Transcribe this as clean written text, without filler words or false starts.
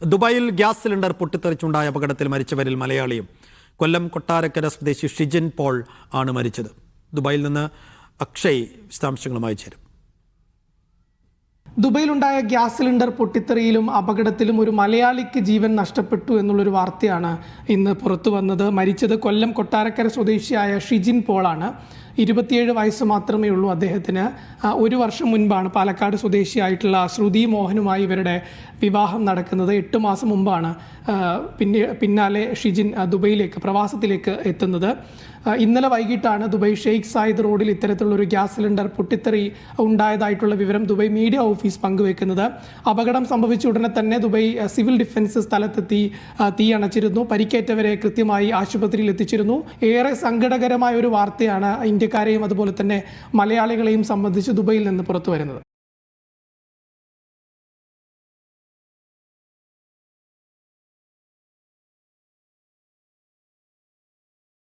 ദുബായിൽ gas cylinder പൊട്ടിത്തെറിച്ചുണ്ടായ അപകടത്തിൽ മരിച്ചവരിൽ മലയാളിയും കൊല്ലം കൊട്ടാരക്കര സ്വദേശി ഷിജിൻ പോൾ ആണ് മരിച്ചത്. ദുബായിൽ നിന്ന് അക്ഷയ് വിശദാംശങ്ങളുമായി ചേരും. ദുബൈയിലുണ്ടായ ഗ്യാസ് സിലിണ്ടർ പൊട്ടിത്തെറിയിലും അപകടത്തിലും ഒരു മലയാളിക്ക് ജീവൻ നഷ്ടപ്പെട്ടു എന്നുള്ളൊരു വാർത്തയാണ് ഇന്ന് പുറത്തു വന്നത്. മരിച്ചത് കൊല്ലം കൊട്ടാരക്കര സ്വദേശിയായ ഷിജിൻ പോളാണ്. 27 വയസ്സ് മാത്രമേ ഉള്ളൂ അദ്ദേഹത്തിന്. ഒരു വർഷം മുൻപാണ് പാലക്കാട് സ്വദേശിയായിട്ടുള്ള ശ്രുതി മോഹനുമായി ഇവരുടെ വിവാഹം നടക്കുന്നത്. 8 മാസം മുമ്പാണ് പിന്നാലെ ഷിജിൻ ദുബൈയിലേക്ക് പ്രവാസത്തിലേക്ക് എത്തുന്നത്. ഇന്നലെ വൈകിട്ടാണ് ദുബൈ ഷെയ്ഖ് സായിദ് റോഡിൽ ഇത്തരത്തിലുള്ളൊരു ഗ്യാസ് സിലിണ്ടർ പൊട്ടിത്തെറി ഉണ്ടായതായിട്ടുള്ള വിവരം ദുബൈ മീഡിയ ഓഫീസ് പങ്കുവെക്കുന്നത്. അപകടം സംഭവിച്ച ഉടനെ തന്നെ ദുബൈ സിവിൽ ഡിഫൻസ് സ്ഥലത്തെത്തി തീ അണച്ചിരുന്നു. പരിക്കേറ്റവരെ കൃത്യമായി ആശുപത്രിയിൽ എത്തിച്ചിരുന്നു. ഏറെ സങ്കടകരമായ ഒരു വാർത്തയാണ് ഇന്ത്യക്കാരെയും അതുപോലെ തന്നെ മലയാളികളെയും സംബന്ധിച്ച് ദുബൈയിൽ നിന്ന് പുറത്തു വരുന്നത്.